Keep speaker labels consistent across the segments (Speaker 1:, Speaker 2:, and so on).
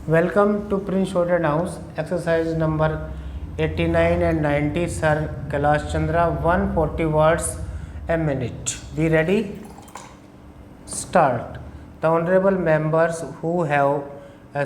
Speaker 1: Welcome to Prince Shorten House, exercise number 89 and 90, Sir Kailash Chandra, 140 words a minute. We ready? Start. The honorable members who have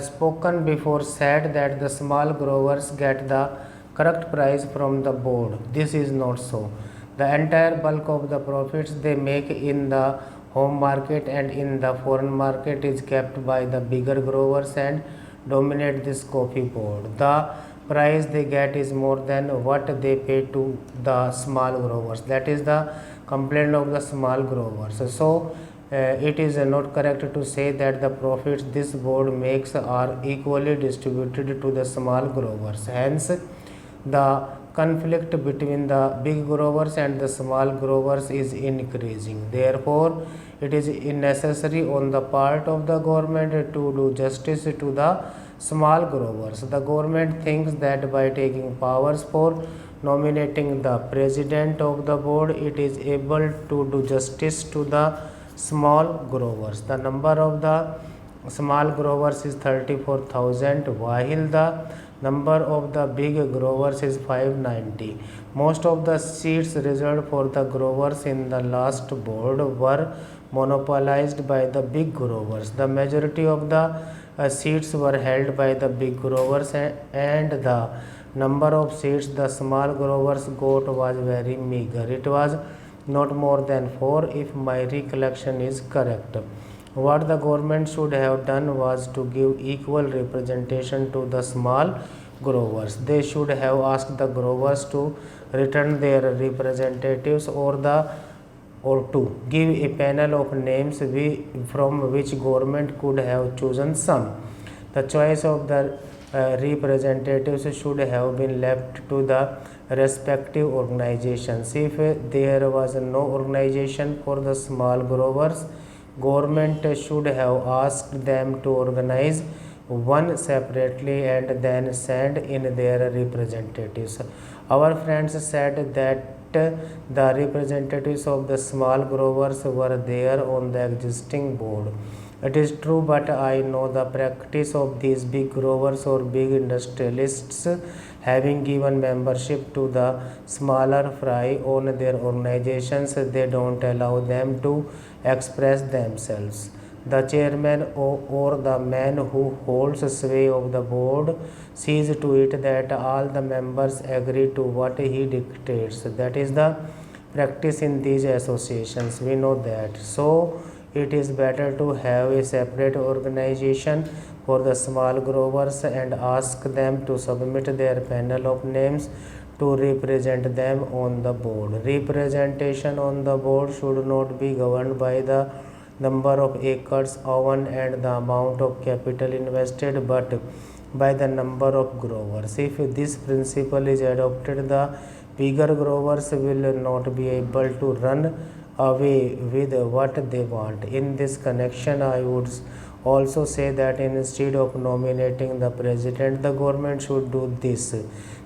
Speaker 1: spoken before said that the small growers get the correct price from the board. This is not so. The entire bulk of the profits they make in the home market and in the foreign market is kept by the bigger growers and dominate this coffee board. The price they get is more than what they pay to the small growers. That is the complaint of the small growers. So it is not correct to say that the profits this board makes are equally distributed to the small growers. Hence, the conflict between the big growers and the small growers is increasing. Therefore, it is necessary on the part of the government to do justice to the small growers. The government thinks that by taking powers for nominating the president of the board, it is able to do justice to the small growers. The number of the small growers is 34,000 while the number of the big growers is 590. Most of the seats reserved for the growers in the last board were monopolized by the big growers. The majority of the seats were held by the big growers and the number of seats the small growers got was very meager. It was not more than 4 if my recollection is correct. What the government should have done was to give equal representation to the small growers. They should have asked the growers to return their representatives or to give a panel of names from which government could have chosen some. The choice of the representatives should have been left to the respective organizations. If there was no organization for the small growers, government should have asked them to organize one separately and then send in their representatives. Our friends said that the representatives of the small growers were there on the existing board. It is true, but I know the practice of these big growers or big industrialists having given membership to the smaller fry on their organizations. They don't allow them to express themselves. The chairman or the man who holds sway of the board sees to it that all the members agree to what he dictates. That is the practice in these associations. We know that. So, it is better to have a separate organization for the small growers and ask them to submit their panel of names to represent them on the board. Representation on the board should not be governed by the number of acres owned and the amount of capital invested, but by the number of growers. If this principle is adopted, the bigger growers will not be able to run away with what they want. In this connection, I would also say that instead of nominating the president, the government should do this.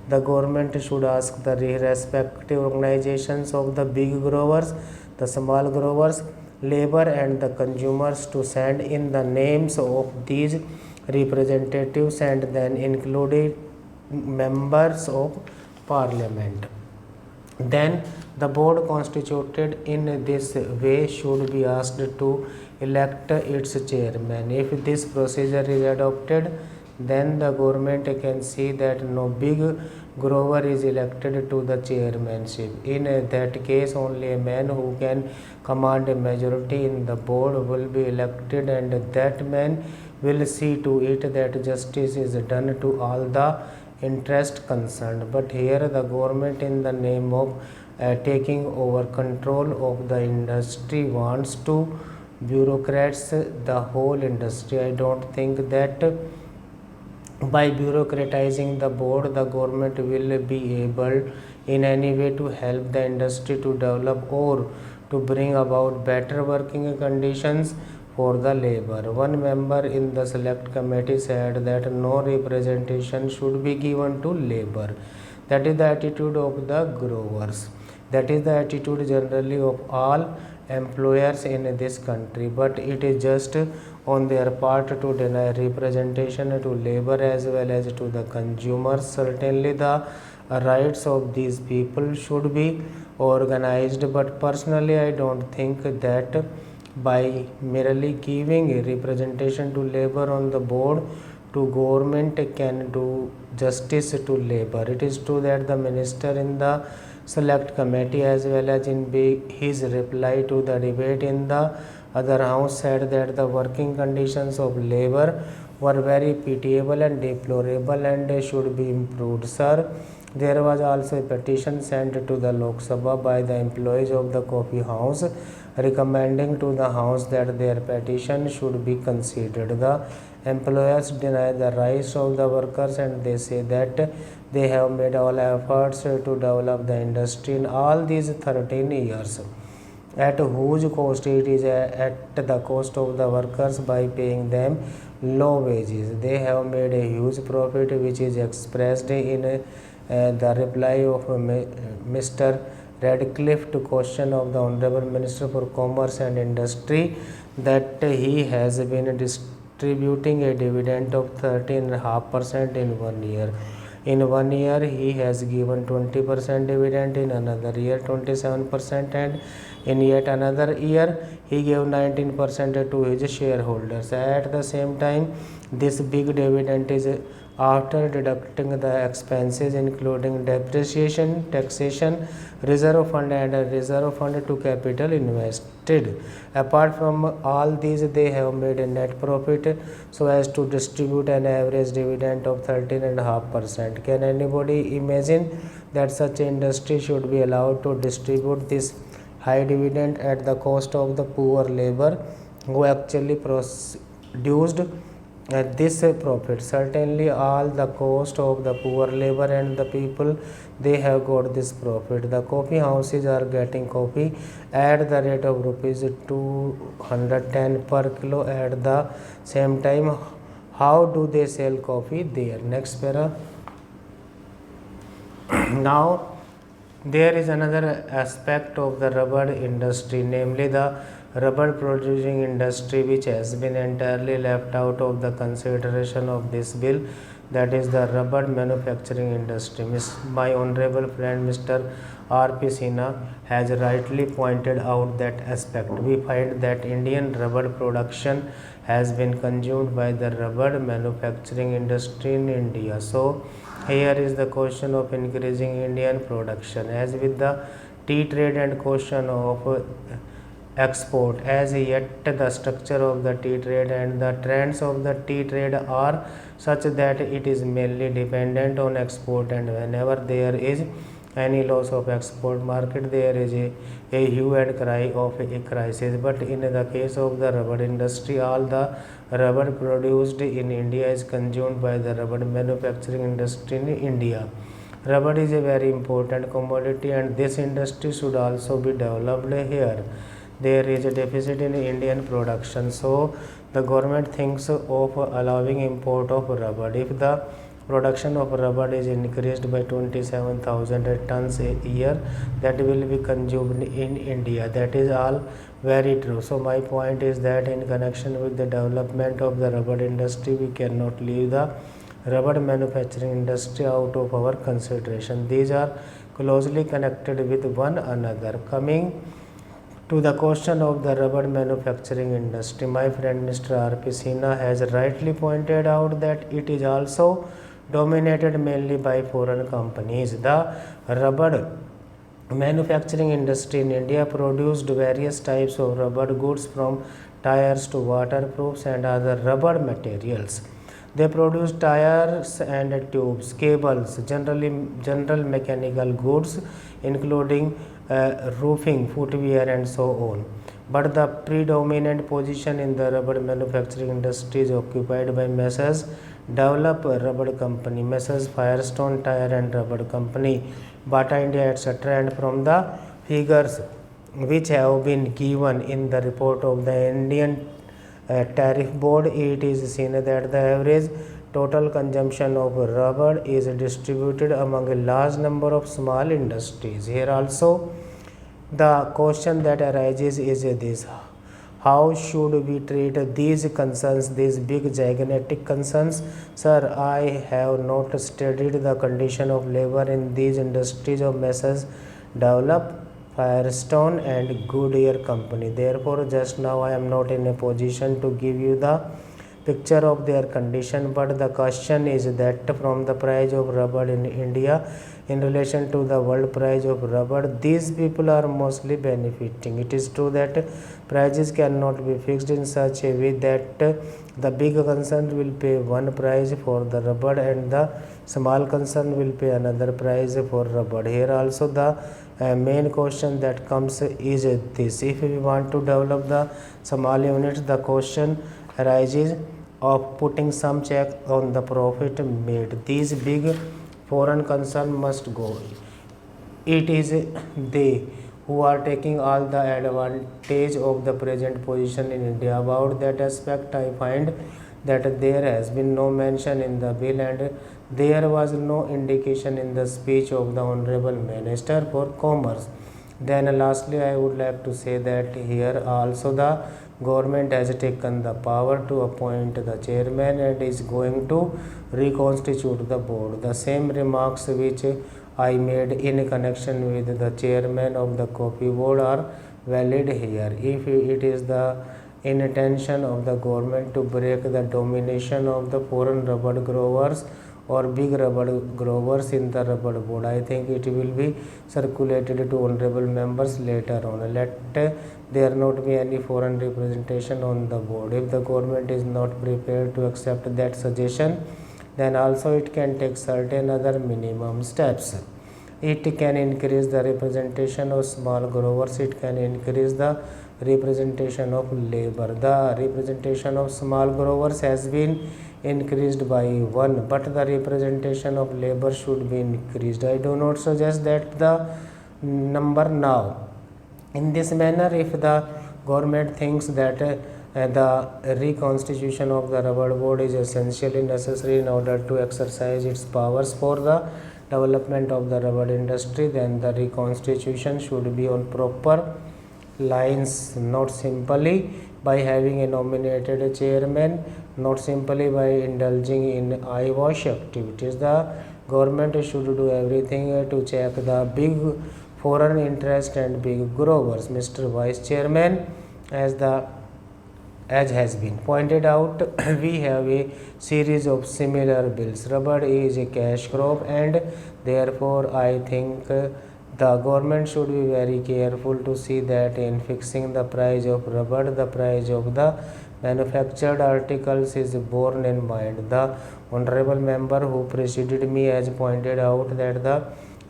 Speaker 1: The government should ask the respective organizations of the big growers, the small growers, labor and the consumers to send in the names of these representatives and then included members of parliament. Then the board constituted in this way should be asked to elect its chairman. If this procedure is adopted, then the government can see that no big grower is elected to the chairmanship. In that case, only a man who can command a majority in the board will be elected, and that man will see to it that justice is done to all the interest concerned. But here the government, in the name of taking over control of the industry, wants to bureaucrats the whole industry. I don't think that by bureaucratizing the board, the government will be able in any way to help the industry to develop or to bring about better working conditions for the labor. One member in the select committee said that no representation should be given to labor. That is the attitude of the growers. That is the attitude generally of all employers in this country, but it is just on their part to deny representation to labor as well as to the consumers. Certainly, the rights of these people should be organized, but personally, I don't think that by merely giving representation to labor on the board to government can do justice to labor. It is true that the minister in the select committee as well as in his reply to the debate in the other house said that the working conditions of labor were very pitiable and deplorable and should be improved. Sir, there was also a petition sent to the Lok Sabha by the employees of the coffee house recommending to the house that their petition should be considered. The employers deny the rights of the workers and they say that they have made all efforts to develop the industry in all these 13 years. At whose cost? It is at the cost of the workers by paying them low wages. They have made a huge profit, which is expressed in the reply of Mr. Radcliffe to question of the Honorable Minister for Commerce and Industry that he has been distributing a dividend of 13.5% in 1 year. In 1 year, he has given 20% dividend, in another year 27%, and in yet another year, he gave 19% to his shareholders. At the same time, this big dividend is after deducting the expenses including depreciation, taxation, reserve fund and reserve fund to capital invested. Apart from all these, they have made a net profit so as to distribute an average dividend of 13.5%. Can anybody imagine that such an industry should be allowed to distribute this high dividend at the cost of the poor labor who actually produced this profit? Certainly all the cost of the poor labor and the people, they have got this profit. The coffee houses are getting coffee at the rate of rupees 210 per kilo. At the same time, how do they sell coffee there? Next para. Now there is another aspect of the rubber industry, namely the rubber producing industry, which has been entirely left out of the consideration of this bill, that is the rubber manufacturing industry. My honorable friend Mr. R.P. Sinha has rightly pointed out that aspect. We find that Indian rubber production has been consumed by the rubber manufacturing industry in India. So here is the question of increasing Indian production. As with the tea trade and question of export, as yet the structure of the tea trade and the trends of the tea trade are such that it is mainly dependent on export, and whenever there is any loss of export market, there is a hue and cry of a crisis. But in the case of the rubber industry, all the rubber produced in India is consumed by the rubber manufacturing industry in India. Rubber is a very important commodity and this industry should also be developed here. There is a deficit in Indian production, so the government thinks of allowing import of rubber. If the production of rubber is increased by 27,000 tons a year, that will be consumed in India. That is all very true. So my point is that in connection with the development of the rubber industry, we cannot leave the rubber manufacturing industry out of our consideration. These are closely connected with one another. Coming to the question of the rubber manufacturing industry, my friend Mr. R.P. Sinha has rightly pointed out that it is also dominated mainly by foreign companies. The rubber manufacturing industry in India produced various types of rubber goods from tires to waterproofs and other rubber materials. They produce tires and tubes, cables, general mechanical goods including roofing, footwear and so on. But the predominant position in the rubber manufacturing industry is occupied by Messrs. Dunlop Rubber Company, Messrs. Firestone Tire and Rubber Company, Bata India, etc. And from the figures which have been given in the report of the Indian Tariff Board, it is seen that the average total consumption of rubber is distributed among a large number of small industries. Here also the question that arises is this: How should we treat these concerns, these big gigantic concerns? Sir, I have not studied the condition of labor in these industries of Messrs. Develop, Firestone and Goodyear Company. Therefore, just now I am not in a position to give you the picture of their condition, but the question is that from the price of rubber in India in relation to the world price of rubber, these people are mostly benefiting. It is true that prices cannot be fixed in such a way that the big concern will pay one price for the rubber and the small concern will pay another price for rubber. Here also the main question that comes is this: if we want to develop the small units, the question arises of putting some check on the profit made. These big foreign concern must go. It is they who are taking all the advantage of the present position in India. About that aspect, I find that there has been no mention in the bill and there was no indication in the speech of the Honorable Minister for Commerce. Then lastly, I would like to say that here also the government has taken the power to appoint the chairman and is going to reconstitute the board. The same remarks which I made in connection with the chairman of the coffee board are valid here. If it is the intention of the government to break the domination of the foreign rubber growers or big rubber growers in the rubber board, I think it will be circulated to honorable members later on. Let there not be any foreign representation on the board. If the government is not prepared to accept that suggestion, then also it can take certain other minimum steps. It can increase the representation of small growers, it can increase the representation of labor. The representation of small growers has been increased by 1, but the representation of labor should be increased. I do not suggest that the number now. In this manner, if the government thinks that the reconstitution of the rubber board is essentially necessary in order to exercise its powers for the development of the rubber industry, then the reconstitution should be on proper lines, not simply by having a nominated chairman, not simply by indulging in eyewash activities. The government should do everything to check the big foreign interest and big growers. Mr. Vice Chairman, as has been pointed out, we have a series of similar bills. Rubber is a cash crop and therefore I think the government should be very careful to see that in fixing the price of rubber, the price of the manufactured articles is borne in mind. The honorable member who preceded me has pointed out that the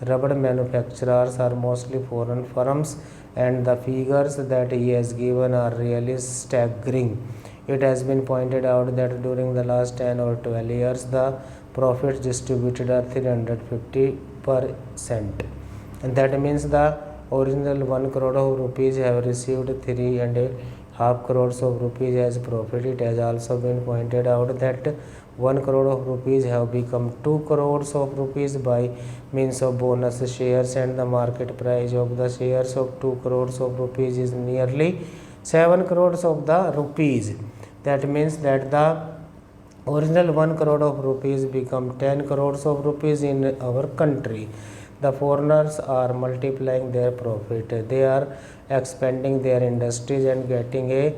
Speaker 1: rubber manufacturers are mostly foreign firms and the figures that he has given are really staggering. It has been pointed out that during the last 10 or 12 years the profits distributed are 350%, and that means the original 1 crore of rupees have received 3.5 crores of rupees as profit. It has also been pointed out that 1 crore of rupees have become 2 crores of rupees by means of bonus shares, and the market price of the shares of 2 crores of rupees is nearly 7 crores of the rupees. That means that the original 1 crore of rupees become 10 crores of rupees in our country. The foreigners are multiplying their profit. They are expanding their industries and getting a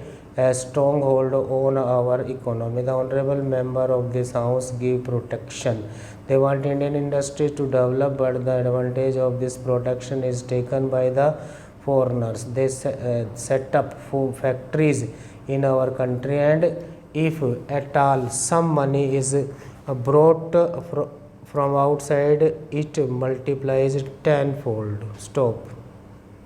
Speaker 1: stronghold on our economy. The honorable member of this house give protection. They want Indian industry to develop, but the advantage of this protection is taken by the foreigners. They set up factories in our country, and if at all some money is brought from outside, it multiplies tenfold. Stop.